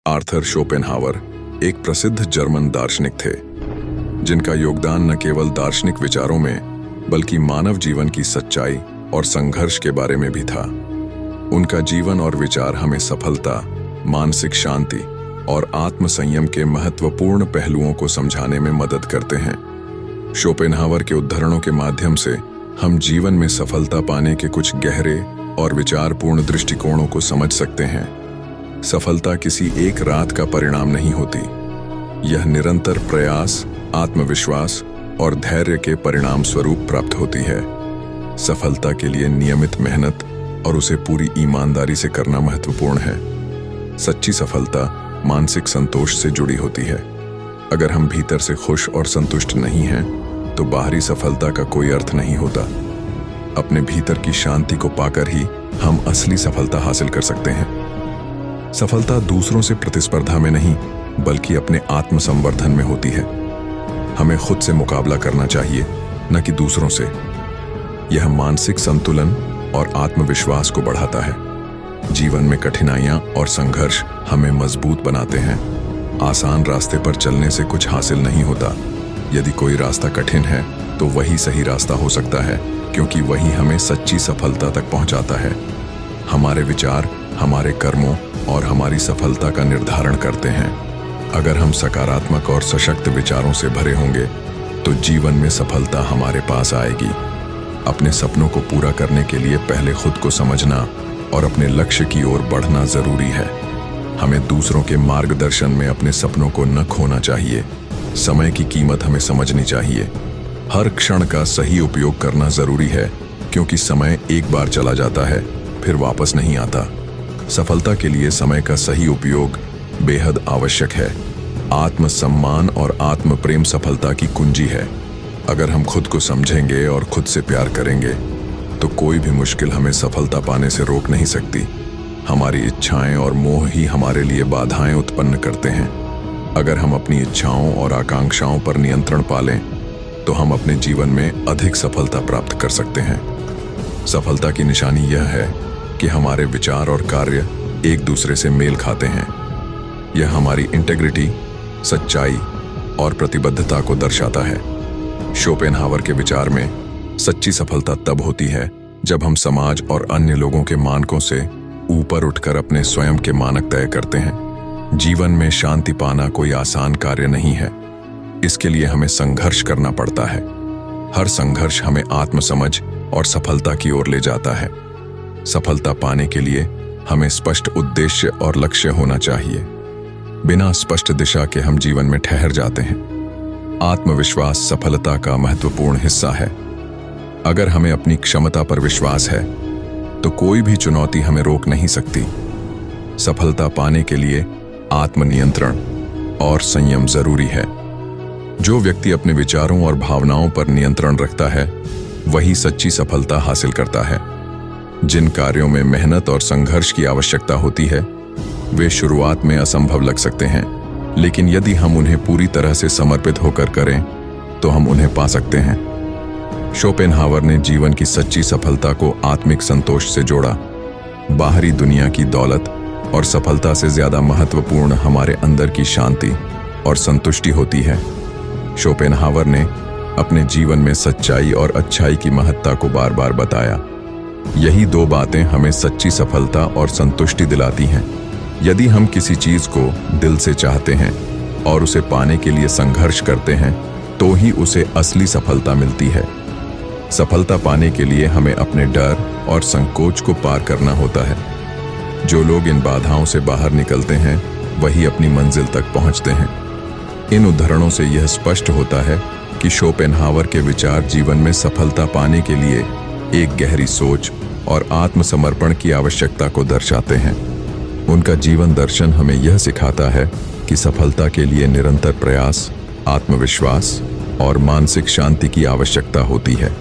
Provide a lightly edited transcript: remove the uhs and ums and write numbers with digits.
Arthur Schopenhauer एक प्रसिद्ध German दार्शनिक थे, जिनका योगदान न केवल दार्शनिक विचारों में बल्कि मानव जीवन की सच्चाई और संघर्ष के बारे में भी था। उनका जीवन और विचार हमें सफलता, मानसिक शांति और आत्मसंयम के महत्वपूर्ण पहलुओं को समझाने में मदद करते हैं। शोपेनहावर के उद्धरणों के माध्यम से हम जीवन में सफलता पाने के कुछ गहरे और विचारपूर्ण दृष्टिकोणों को समझ सकते हैं। सफलता किसी एक रात का परिणाम नहीं होती, यह निरंतर प्रयास, आत्मविश्वास और धैर्य के परिणाम स्वरूप प्राप्त होती है। सफलता के लिए नियमित मेहनत और उसे पूरी ईमानदारी से करना महत्वपूर्ण है। सच्ची सफलता मानसिक संतोष से जुड़ी होती है। अगर हम भीतर से खुश और संतुष्ट नहीं हैं, तो बाहरी सफलता का कोई अर्थ नहीं होता। अपने भीतर की शांति को पाकर ही हम असली सफलता हासिल कर सकते हैं। सफलता दूसरों से प्रतिस्पर्धा में नहीं, बल्कि अपने आत्मसंवर्धन में होती है। हमें खुद से मुकाबला करना चाहिए, न कि दूसरों से। यह मानसिक संतुलन और आत्मविश्वास को बढ़ाता है। जीवन में कठिनाइयां और संघर्ष हमें मजबूत बनाते हैं। आसान रास्ते पर चलने से कुछ हासिल नहीं होता। यदि कोई रास्ता कठिन है, तो वही सही रास्ता हो सकता है, क्योंकि वही हमें सच्ची सफलता तक पहुंचाता है। हमारे विचार हमारे कर्मों और हमारी सफलता का निर्धारण करते हैं। अगर हम सकारात्मक और सशक्त विचारों से भरे होंगे, तो जीवन में सफलता हमारे पास आएगी। अपने सपनों को पूरा करने के लिए पहले खुद को समझना और अपने लक्ष्य की ओर बढ़ना जरूरी है। हमें दूसरों के मार्गदर्शन में अपने सपनों को न खोना चाहिए। समय की कीमत हमें समझनी चाहिए। हर क्षण का सही उपयोग करना जरूरी है, क्योंकि समय एक बार चला जाता है, फिर वापस नहीं आता। सफलता के लिए समय का सही उपयोग बेहद आवश्यक है। आत्मसम्मान और आत्म प्रेम सफलता की कुंजी है। अगर हम खुद को समझेंगे और खुद से प्यार करेंगे, तो कोई भी मुश्किल हमें सफलता पाने से रोक नहीं सकती। हमारी इच्छाएं और मोह ही हमारे लिए बाधाएं उत्पन्न करते हैं। अगर हम अपनी इच्छाओं और आकांक्षाओं पर नियंत्रण पालें, तो हम अपने जीवन में अधिक सफलता प्राप्त कर सकते हैं। सफलता की निशानी यह है कि हमारे विचार और कार्य एक दूसरे से मेल खाते हैं। यह हमारी इंटेग्रिटी, सच्चाई और प्रतिबद्धता को दर्शाता है। शोपेनहावर के विचार में सच्ची सफलता तब होती है जब हम समाज और अन्य लोगों के मानकों से ऊपर उठकर अपने स्वयं के मानक तय करते हैं। जीवन में शांति पाना कोई आसान कार्य नहीं है। इसके लिए हमें संघर्ष करना पड़ता है। हर संघर्ष हमें आत्मसमझ और सफलता की ओर ले जाता है। सफलता पाने के लिए हमें स्पष्ट उद्देश्य और लक्ष्य होना चाहिए। बिना स्पष्ट दिशा के हम जीवन में ठहर जाते हैं। आत्मविश्वास सफलता का महत्वपूर्ण हिस्सा है। अगर हमें अपनी क्षमता पर विश्वास है, तो कोई भी चुनौती हमें रोक नहीं सकती। सफलता पाने के लिए आत्मनियंत्रण और संयम जरूरी है। जो व्यक्ति अपने विचारों और भावनाओं पर नियंत्रण रखता है, वही सच्ची सफलता हासिल करता है। जिन कार्यों में मेहनत और संघर्ष की आवश्यकता होती है, वे शुरुआत में असंभव लग सकते हैं, लेकिन यदि हम उन्हें पूरी तरह से समर्पित होकर करें, तो हम उन्हें पा सकते हैं। शोपेनहावर ने जीवन की सच्ची सफलता को आत्मिक संतोष से जोड़ा। बाहरी दुनिया की दौलत और सफलता से ज्यादा महत्वपूर्ण हमारे अंदर की शांति और संतुष्टि होती है। शोपेनहावर ने अपने जीवन में सच्चाई और अच्छाई की महत्ता को बार बार बताया। यही दो बातें हमें सच्ची सफलता और संतुष्टि दिलाती हैं। यदि हम किसी चीज को दिल से चाहते हैं और उसे पाने के लिए संघर्ष करते हैं, तो ही उसे असली सफलता मिलती है। सफलता पाने के लिए हमें अपने डर और संकोच को पार करना होता है। जो लोग इन बाधाओं से बाहर निकलते हैं, वही अपनी मंजिल तक पहुंचते हैं। इन उदाहरणों से यह स्पष्ट होता है कि शोपेनहावर के विचार जीवन में सफलता पाने के लिए एक गहरी सोच और आत्मसमर्पण की आवश्यकता को दर्शाते हैं। उनका जीवन दर्शन हमें यह सिखाता है कि सफलता के लिए निरंतर प्रयास, आत्मविश्वास और मानसिक शांति की आवश्यकता होती है।